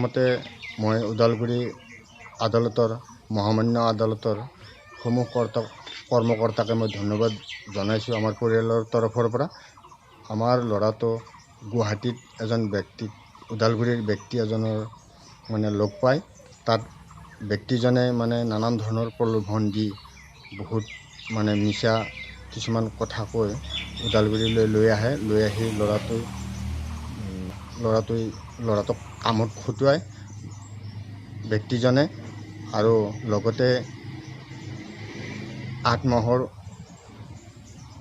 প্ৰথমতে মই ওদালগুৰি আদালতৰ মহামান্য আদালতৰ সমূহ কৰ্মকৰ্তাকে মই ধন্যবাদ জনাইছোঁ আমাৰ পৰিয়ালৰ তৰফৰ পৰা। আমাৰ ল'ৰাটো গুৱাহাটীত এজন ব্যক্তি ওদালগুৰিৰ ব্যক্তি এজনৰ মানে লগ পায়। তাত ব্যক্তিজনে মানে নানান ধৰণৰ প্ৰলোভন দি বহুত মানে মিছা কিছুমান কথা কৈ ওদালগুৰিলৈ লৈ আহে। লৈ আহি ল'ৰাটোক কামত খটুৱায় ব্যক্তিজনে, আৰু লগতে 8 মাহৰ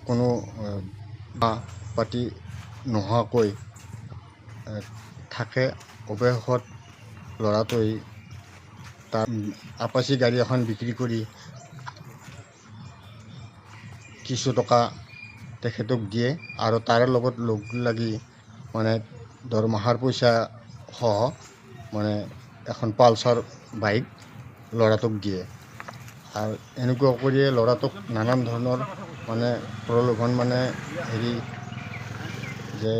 কোনো পাতি নোহোৱাকৈ থাকে। অৱশেষত ল'ৰাটোৱে তাৰ আপাচি গাড়ী এখন বিক্ৰী কৰি কিছু টকা তেখেতক দিয়ে, আৰু তাৰে লগত লগ লাগি মানে দৰমহাৰ পইচা সহ মানে এখন পালচাৰ বাইক ল'ৰাটোক দিয়ে। আৰু এনেকুৱা কৰিয়ে ল'ৰাটোক নানান ধৰণৰ মানে প্ৰলোভন মানে যে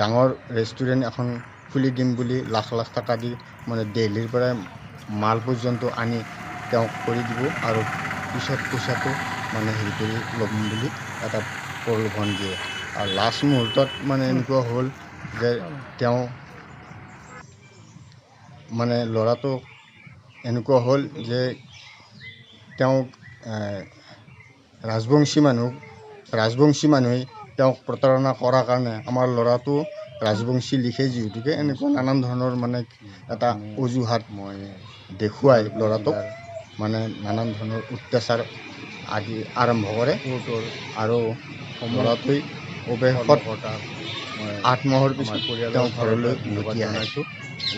ডাঙৰ ৰেষ্টুৰেণ্ট এখন খুলি দিম বুলি লাখ লাখ টকা দি মানে দিল্লীৰ পৰা মাল পৰ্যন্ত আনি তেওঁক কৰি দিব, আৰু পিছত পইচাটো মানে কৰি ল'ম বুলি এটা প্ৰলোভন দিয়ে। আৰু লাষ্ট মুহূৰ্তত মানে এনেকুৱা হ'ল যে তেওঁ মানে ল'ৰাটো এনেকুৱা হ'ল যে তেওঁক ৰাজবংশী মানুহে তেওঁক প্ৰতাৰণা কৰাৰ কাৰণে আমাৰ ল'ৰাটো ৰাজবংশী লিখে, যিহেতুকে এনেকুৱা নানান ধৰণৰ মানে এটা অজুহাত মই দেখুৱাই ল'ৰাটোক মানে নানান ধৰণৰ অত্যাচাৰ আদি আৰম্ভ কৰে। আৰু ল'ৰাটোৱে অৱশেষত 8 মাহৰ পিছত তেওঁ ঘৰলৈ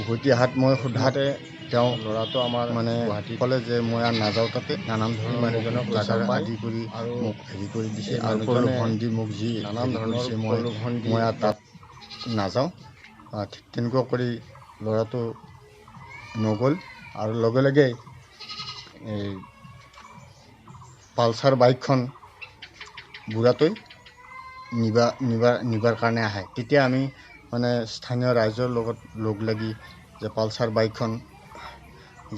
উভতি অহাত মই সোধাতে তেওঁ ল'ৰাটো আমাৰ মানে ক'লে যে মই আৰু নাযাওঁ, তাতে নানান ধৰণৰ মানুহজনক আদি কৰি মোক কৰি দিছে, আৰু প্ৰলোভন দি মোক যি নানান ধৰণৰ প্ৰলোভন দি মই তাত নাযাওঁ। ঠিক তেনেকুৱা কৰি ল'ৰাটো নগ'ল, আৰু লগে লগে এই পালচাৰ বাইকখন বুঢ়াটোৱে নিবাৰ কাৰণে আহে। তেতিয়া আমি মানে স্থানীয় ৰাইজৰ লগত লগ লাগি যে পালচাৰ বাইকখন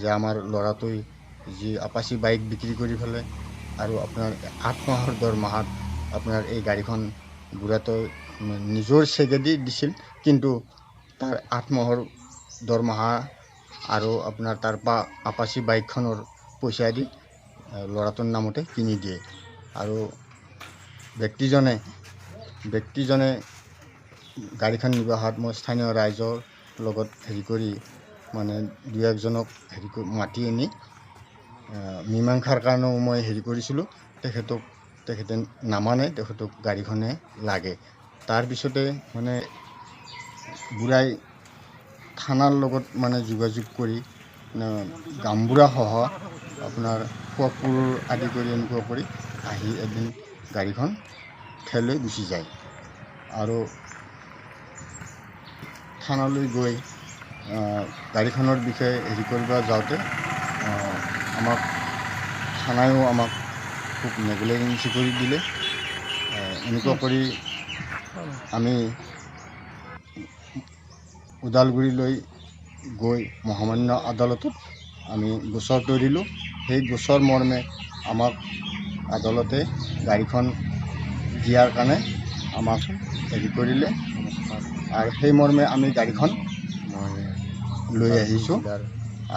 যে আমাৰ ল'ৰাটোৱে যি আপাচি বাইক বিক্ৰী কৰি পেলাই আৰু আপোনাৰ 8 মাহৰ দৰমহাত আপোনাৰ এই গাড়ীখন বুঢ়াটোৱে নিজৰ চেগেদি দিছিল, কিন্তু তাৰ 8 মাহৰ দৰমহা আৰু আপোনাৰ তাৰ পৰা আপাচি বাইকখনৰ পইচা দি ল'ৰাটোৰ নামতে কিনি দিয়ে। আৰু ব্যক্তিজনে গাড়ীখন নিব অহাত মই স্থানীয় ৰাইজৰ লগত কৰি মানে 2-1জনক মাতি আনি মীমাংসাৰ কাৰণেও মই কৰিছিলোঁ। তেখেতে নামানে, তেখেতক গাড়ীখনে লাগে। তাৰপিছতে মানে বুঢ়াই থানাৰ লগত মানে যোগাযোগ কৰি গামবুঢ়াসহ আপোনাৰ সুৱপুৰ আদি কৰি এনেকুৱা কৰি আহি এদিন গাড়ীখন ঠেলৈ গুচি যায়। আৰু থানালৈ গৈ গাড়ীখনৰ বিষয়ে কৰিব যাওঁতে আমাক থানায়ো আমাক খুব নেগলেজেঞ্চি কৰি দিলে। এনেকুৱা কৰি আমি ওদালগুৰিলৈ গৈ মহামান্য আদালতত আমি গোচৰ তৰিলোঁ। সেই গোচৰ মৰ্মে আমাক আদালতে গাড়ীখন দিয়াৰ কাৰণে আমাক কৰিলে, আৰু সেই মৰ্মে আমি গাড়ীখন লৈ আহিছোঁ।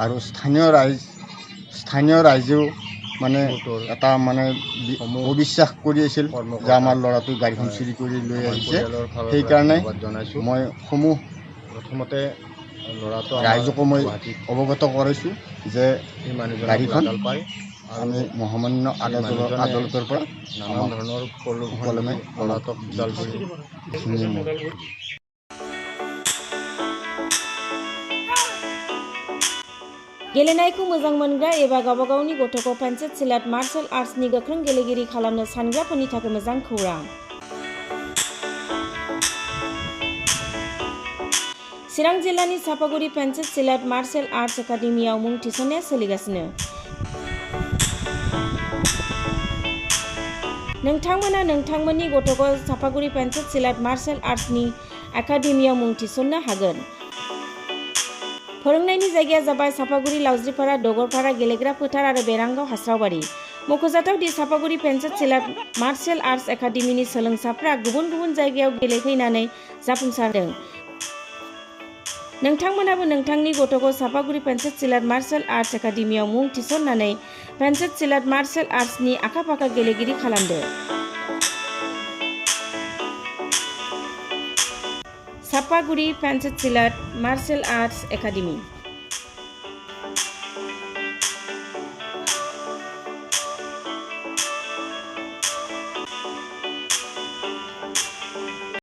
আৰু স্থানীয় ৰাইজেও মানে এটা মানে অবিশ্বাস কৰি আছিল যে আমাৰ ল'ৰাটোৱে গাড়ীখন চুৰি কৰি লৈ আহিছে। সেইকাৰণে মই প্ৰথমতে ৰাইজকো মই অৱগত কৰাইছোঁ যে গাড়ীখন আমি মহামান্য আদালতৰ পৰা নানান ধৰণৰ সুকলমে ল'ৰাটোক गेलेनायखौ मोजां मोनग्रा एबा गावबा गावनि गथ'खौ पेन्सिल सिलाट मार्शल आर्ट्सनि गोख्रों गेलेगिरि खालामनो सानग्राफोरनि थाखाय मोजां खौरां। चिरां जिल्लानि चापागुरि पेन्सिल सिलाट मार्शल आर्ट्स एकाडेमियाव मुं थिसननाया सोलिगासिनो। नोंथांमोना नोंथांमोननि गथ'खौ चापागुरि पेन्सिल सिलाट मार्शल आर्ट्सनि एकाडेमियाव मुं थिसननो हागोन। फोरोंनायनि जायगाया जाबाय सापागुरि लावज्रिपारा डगरपारा गेलेग्रा फोथार आरो बेरांगाव हास्रावबारि। मख'जाथाव दि सापागुरि पेन्सिल सिलाट मार्शेल आर्ट्स एकाडेमिनि सोलोंसाफ्रा गुबुन गुबुन जायगायाव गेलेहैनानै जाफुंसारदों। नोंथांमोनाबो नोंथांनि गथ'खौ सापागुरि पेन्सिल सिलाट मार्शेल आर्ट्स एकाडेमियाव मुं थिसननानै पेन्सिल सिलाट मार्शेल आर्ट्सनि आखा-फाखा गेलेगिरि खालामदो। Sapaguri pencil सिलाट martial arts academy.